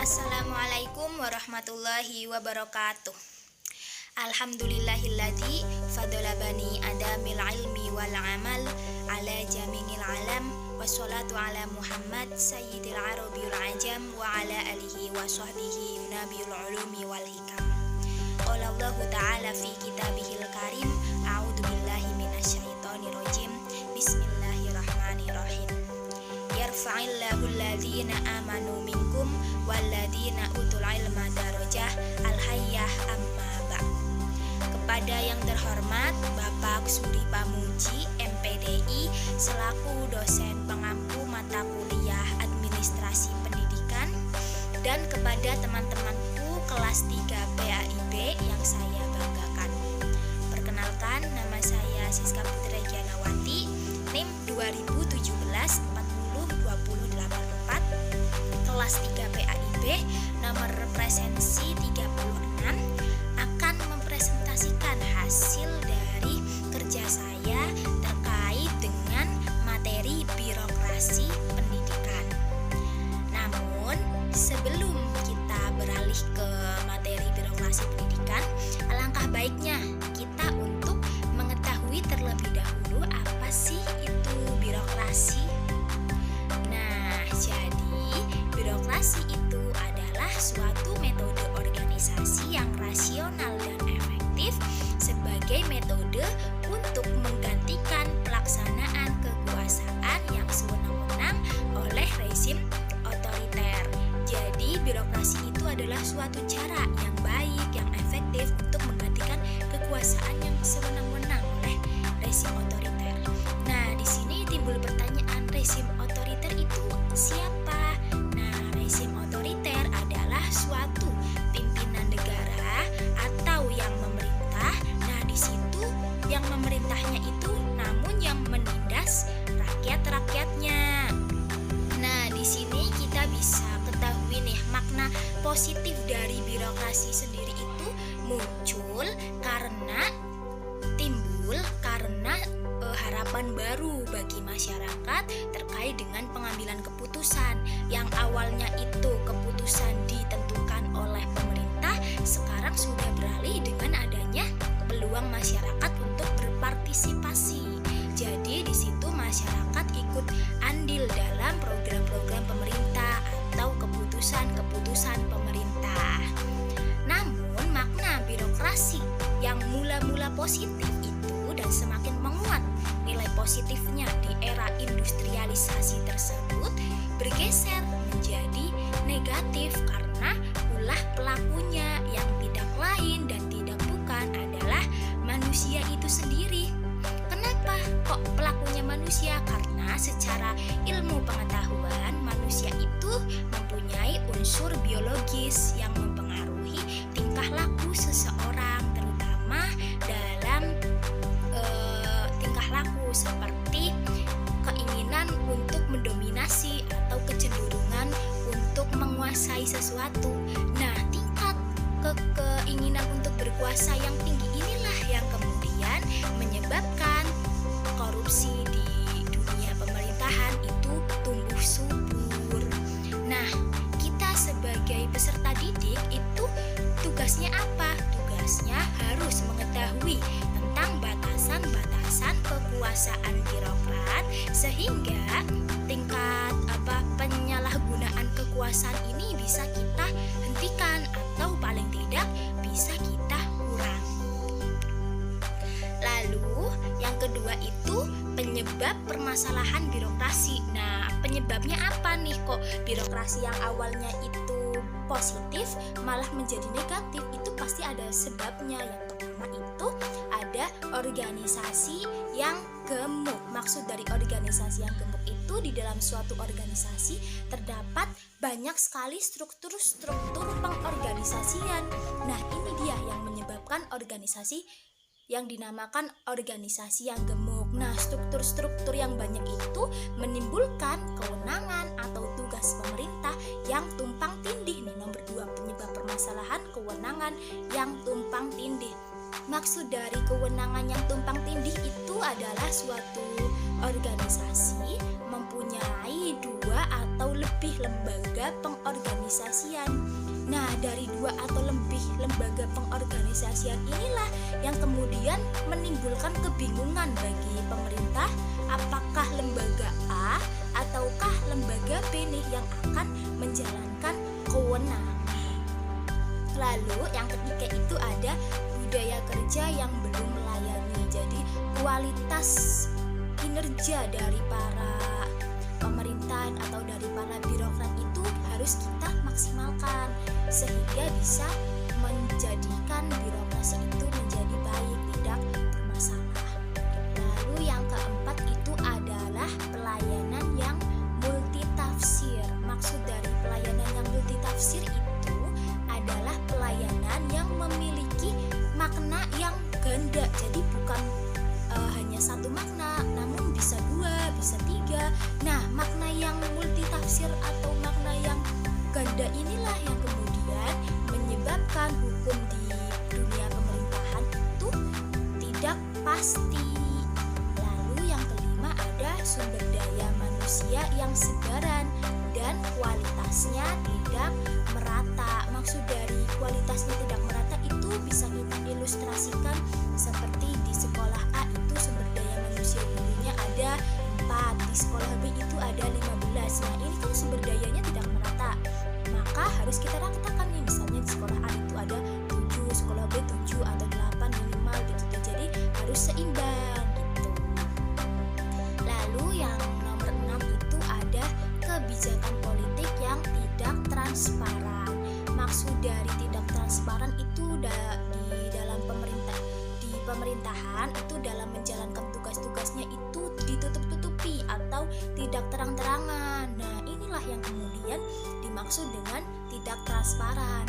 Assalamualaikum warahmatullahi wabarakatuh. Alhamdulillahilladzi fadala bani adamil ilmi wal amal ala jamingil alam. Wassalatu ala Muhammad sayyidil arabiyul ajam wa ala alihi wa sahbihi nabiyul ulumi wal hikam. Qala Allah ta'ala fi kitabihil karim, a'udzu billahi minasyaitonir rajim. Bismillahirrahmanirrahim. Yarfa'illahu alladhina amanu minkum walladhina utul ilma darajah al-hayyah amma ba'. Kepada yang terhormat Bapak Suri Pamuji MPDI selaku dosen pengampu mata kuliah Administrasi Pendidikan, dan kepada teman-temanku kelas 3 PAIB yang saya banggakan. Perkenalkan, nama saya Siska Putri Gianawati, NIM 2017 40284, kelas 3 PAIB, nomor presensi 36, akan mempresentasikan hasil dari kerja saya terkait dengan materi birokrasi pendidikan. Namun, sebelum kita beralih ke materi birokrasi pendidikan, alangkah baiknya kita untuk mengetahui terlebih dahulu apa sih itu birokrasi. Nah, jadi birokrasi itu adalah suatu metode organisasi yang rasional dan efektif sebagai metode untuk menggantikan pelaksanaan kekuasaan yang sewenang-wenang oleh rezim otoriter. Jadi birokrasi itu adalah suatu cara yang baik, yang efektif untuk menggantikan kekuasaan yang sewenang-wenang oleh rezim otoriter. Nah, di sini timbul pertanyaan, rezim otoriter itu siapa? Nah, rezim otoriter adalah suatu pimpinan negara atau yang memerintah. Nah, di situ yang memerintahnya itu namun yang menindas rakyat-rakyatnya. Nah, di sini kita bisa ketahui nih, makna positif dari birokrasi sendiri itu muncul karena harapan baru bagi masyarakat terkait dengan pengambilan keputusan. Yang awalnya itu keputusan ditentukan oleh pemerintah, sekarang sudah beralih dengan adanya peluang masyarakat untuk berpartisipasi. Jadi di situ masyarakat ikut andil dalam program-program pemerintah atau keputusan-keputusan pemerintah. Namun makna birokrasi yang mula-mula positif itu dan semakin menguat nilai positifnya di era industrialisasi tersebut bergeser menjadi negatif karena ulah pelakunya yang tidak lain dan tidak bukan adalah manusia itu sendiri. Kenapa kok pelakunya manusia? Karena secara ilmu pengetahuan manusia itu mempunyai unsur biologis yang mempengaruhi tingkah laku seseorang, terutama dalam tingkah laku seperti keinginan untuk mendominasi atau kecenderungan untuk menguasai sesuatu. Nah, tingkat keinginan untuk berkuasa yang tinggi inilah yang kemudian menyebabkan korupsi di dunia pemerintahan itu tumbuh subur. Nah, kita sebagai peserta didik itu tugasnya apa? Tugasnya harus mengetahui tentang batasan-batasan kekuasaan birokrat sehingga tingkat penyalahgunaan kekuasaan ini bisa kita hentikan atau paling tidak bisa kita kurangi. Lalu yang kedua itu penyebab permasalahan birokrasi. Nah, penyebabnya apa nih kok birokrasi yang awalnya itu positif malah menjadi negatif? Itu pasti ada sebabnya. Yang pertama itu ada organisasi yang gemuk. Maksud dari organisasi yang gemuk itu di dalam suatu organisasi terdapat banyak sekali struktur-struktur pengorganisasian. Nah, ini dia yang menyebabkan organisasi yang dinamakan organisasi yang gemuk. Nah, struktur-struktur yang banyak itu menimbulkan kewenangan atau tugas pemerintah yang tumpang tindih. Nih, nomor 2, penyebab permasalahan kewenangan yang tumpang tindih. Maksud dari kewenangan yang tumpang tindih itu adalah suatu organisasi mempunyai mempunyai 2 atau lebih lembaga pengorganisasian. Nah, dari 2 atau lebih lembaga pengorganisasian inilah yang kemudian menimbulkan kebingungan bagi pemerintah, apakah lembaga A ataukah lembaga B nih yang akan menjalankan kewenangan. Lalu yang ketiga itu ada budaya kerja yang belum melayani. Jadi kualitas kinerja dari para pemerintahan atau dari para birokrat itu harus kita maksimalkan sehingga bisa menjadikan birokrasi itu menjadi baik, tidak bermasalah. Lalu yang keempat itu adalah pelayanan yang multitafsir. Maksud dari pelayanan yang multitafsir itu adalah pelayanan yang memiliki makna yang ganda. Jadi bukan hanya satu makna, namun bisa 2, bisa 3. Nah, makna yang multitafsir atau makna yang ganda inilah yang kemudian menyebabkan hukum di dunia pemerintahan itu tidak pasti. Lalu yang kelima ada sumber daya manusia yang segaran dan kualitasnya tidak merata. Maksud dari kualitasnya tidak merata itu bisa kita ilustrasikan seperti di sekolah A itu sumber daya manusia gurunya ada 4, di sekolah B itu ada 15. Nah, ini kan sumber dayanya tidak merata. Maka harus kita ratakan nih, misalnya di sekolah A itu ada 7, sekolah B 7 atau 8 minimal gitu. Jadi harus seimbang gitu. Lalu yang nomor 6 itu ada kebijakan politik yang tidak transparan. Maksud dari tidak transparan itu di dalam pemerintahan itu dalam menjalankan tugas-tugasnya itu ditutup-tutupi atau tidak terang-terangan. Nah, inilah yang kemudian dimaksud dengan tidak transparan.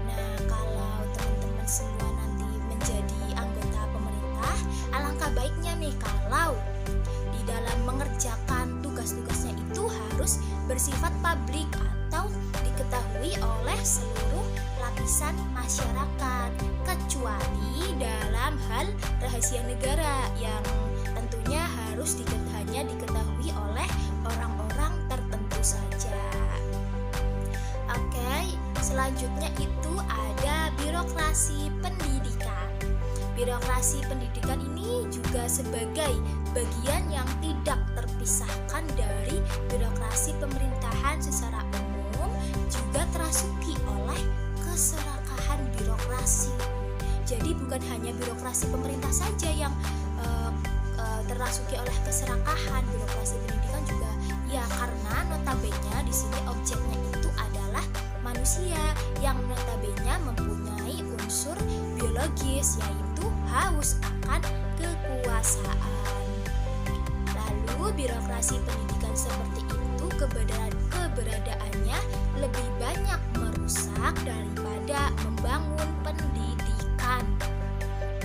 Nah, kalau teman-teman semua nanti menjadi anggota pemerintah, alangkah baiknya nih kalau di dalam mengerjakan tugas-tugasnya itu harus bersifat publik atau diketahui oleh seluruh lapisan masyarakat, kecuali dalam hal rahasia negara yang tentunya harus hanya diketahui oleh orang-orang tertentu saja. Oke, selanjutnya itu ada birokrasi pendidikan. Birokrasi pendidikan ini juga sebagai bagian yang tidak terpisahkan dari birokrasi pemerintahan secara umum, juga terasuki oleh keserakahan birokrasi. Jadi bukan hanya birokrasi pemerintah saja yang terasuki oleh keserakahan, birokrasi pendidikan juga ya, karena notabene di sini objeknya itu adalah manusia yang notabene mempunyai unsur biologis yaitu haus akan kekuasaan. Lalu birokrasi pendidikan seperti itu keberadaannya lebih banyak merusak daripada membangun pendidikan.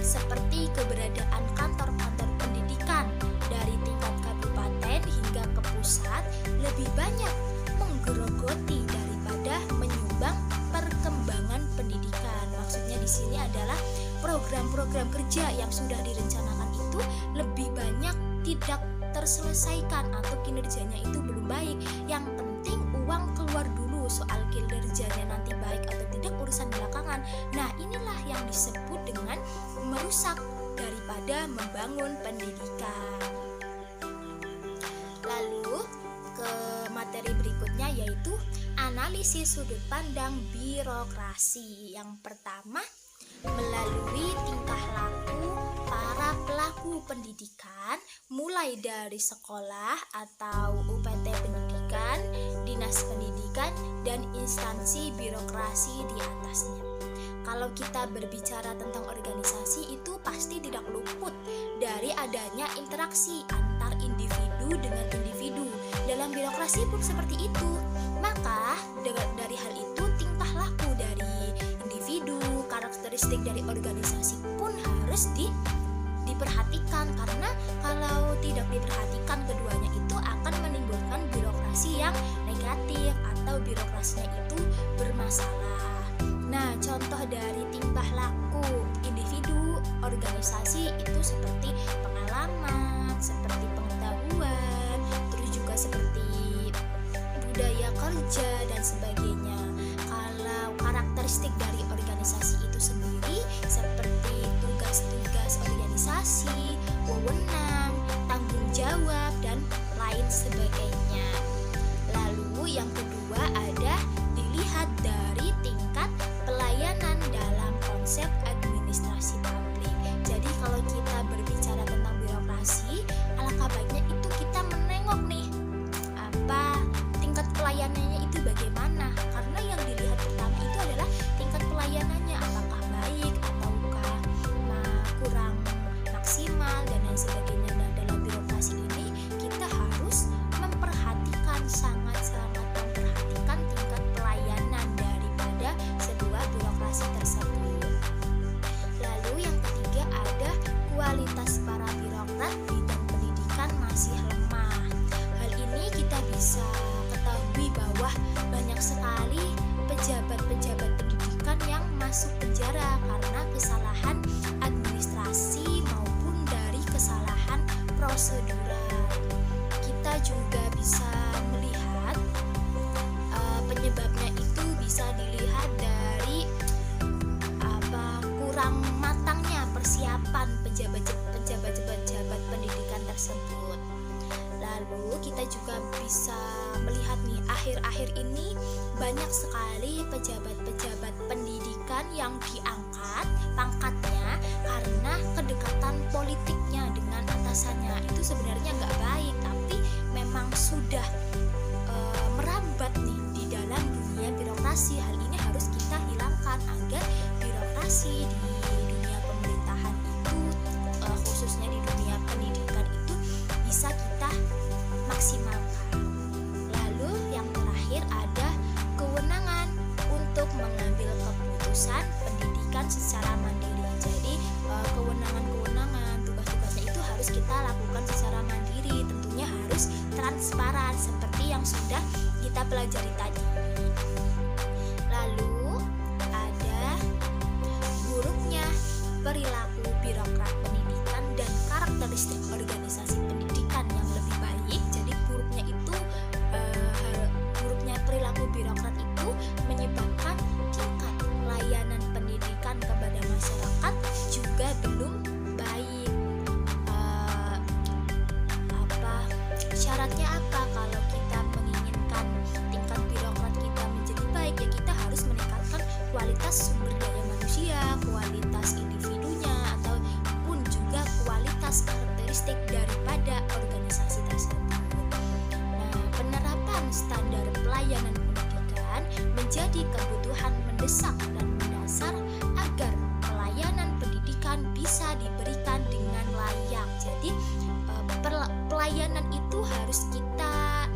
Seperti keberadaan kantor-kantor pendidikan dari tingkat kabupaten hingga ke pusat lebih banyak menggerogoti daripada menyumbang perkembangan pendidikan. Maksudnya di sini adalah program-program kerja yang sudah direncanakan itu lebih banyak tidak terselesaikan atau kinerjanya itu belum baik. Yang penting uang keluar dulu, soal kinerjanya nanti baik atau tidak urusan belakangan. Nah, inilah yang disebut dengan merusak daripada membangun pendidikan. Lalu ke materi berikutnya yaitu analisis sudut pandang birokrasi. Yang pertama, melalui tingkah laku para pelaku pendidikan mulai dari sekolah atau UPT pendidikan, dinas pendidikan, dan instansi birokrasi di atasnya. Kalau kita berbicara tentang organisasi itu pasti tidak luput dari adanya interaksi antar individu dengan individu. Dalam birokrasi pun seperti itu. Maka dari hal itu tingkah laku dari individu, karakteristik dari organisasi pun harus diperhatikan, karena kalau tidak diperhatikan keduanya itu akan menimbulkan birokrasi yang negatif atau birokrasinya itu bermasalah. Nah, contoh dari tingkah laku individu organisasi itu seperti pengalaman, seperti pengetahuan, terus juga seperti kerja dan sebagainya. Kalau karakteristik dari organisasi itu sendiri seperti tugas-tugas organisasi, wewenang, tanggung jawab, dan lain sebagainya. Lalu yang kedua ada dilihat dari tingkat pelayanan dalam konsep administrasi publik. Jadi kalau kita berbicara tentang birokrasi, alangkah baiknya itu kita menengok nih tingkat pelayanannya itu bagaimana, karena yang dilihat pertama itu adalah tingkat pelayanannya, apakah baik ataukah kurang maksimal dan lain sebagainya. Dan dalam birokrasi ini kita harus sangat-sangat memperhatikan tingkat pelayanan daripada sebuah birokrasi tersebut. Lalu yang ketiga ada kualitas para birokrat bidang pendidikan masih lemah. Hal ini kita bisa ketahui bahwa banyak sekali pejabat-pejabat pendidikan yang masuk penjara karena kesalahan administrasi maupun dari kesalahan prosedural. Kita juga bisa melihat penyebabnya itu bisa dilihat dari kurang matangnya persiapan pejabat pendidikan tersebut. Lalu kita juga bisa melihat nih, akhir-akhir ini banyak sekali pejabat-pejabat pendidikan yang diangkat pangkatnya karena kedekatan politiknya dengan atasannya. Itu sebenarnya nggak baik, tapi memang sudah merambat nih di dalam dunia birokrasi. Hal ini harus kita hilangkan agar birokrasi di dunia pemerintahan itu, khususnya di dunia pendidikan itu, bisa kita maksimalkan. Lalu yang terakhir ada kewenangan untuk mengambil keputusan pendidikan secara mandiri. Jadi kewenangan-kewenangan, tugas-tugasnya itu harus kita lakukan secara mandiri, tentunya harus transparan seperti yang sudah kita pelajari tadi. Lalu ada buruknya perilaku birokrat pendidikan dan karakteristik organisasi pendidikan yang lebih baik. Jadi buruknya perilaku birokrat itu menyebabkan tingkat layanan pendidikan kepada masyarakat juga belum baik. Syaratnya apa kalau kita menginginkan tingkat birokrat kita menjadi baik? Ya kita harus meningkatkan kualitas sumber daya manusia, kualitas individunya, ataupun juga kualitas karakteristik daripada organisasi tersebut. Nah, penerapan standar pelayanan pendidikan menjadi kebutuhan mendesak dan mendasar agar pelayanan pendidikan bisa diberikan dengan layak. Jadi pelayanan itu harus kita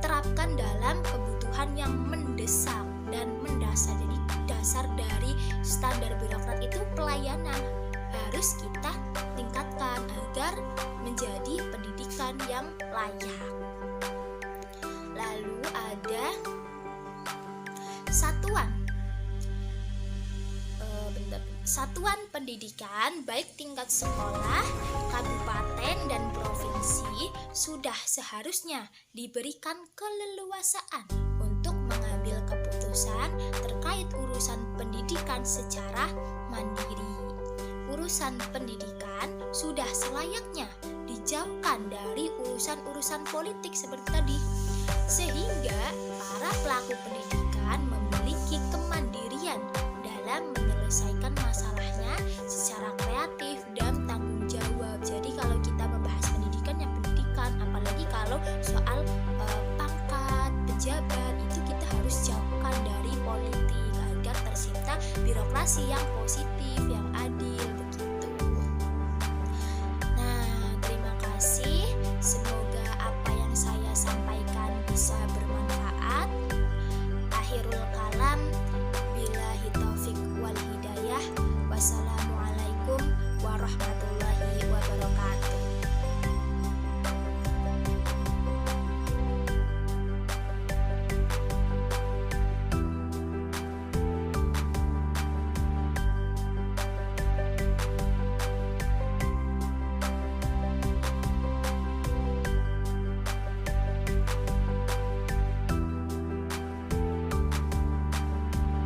terapkan dalam kebutuhan yang mendesak dan mendasar. Jadi dasar dari standar birokrat itu pelayanan harus kita tingkatkan agar menjadi pendidikan yang layak. Lalu ada satuan pendidikan baik tingkat sekolah, kabupaten, dan provinsi sudah seharusnya diberikan keleluasaan untuk mengambil keputusan terkait urusan pendidikan secara mandiri. Urusan pendidikan sudah selayaknya dijauhkan dari urusan-urusan politik seperti tadi, sehingga para pelaku pendidikan memiliki kemandirian dalam menyelesaikan masalahnya secara kreatif dan tanggung jawab. Jadi kalau kita membahas pendidikan, ya pendidikan, apalagi kalau soal pangkat, pejabat, itu kita harus jauhkan dari politik agar tercipta birokrasi yang positif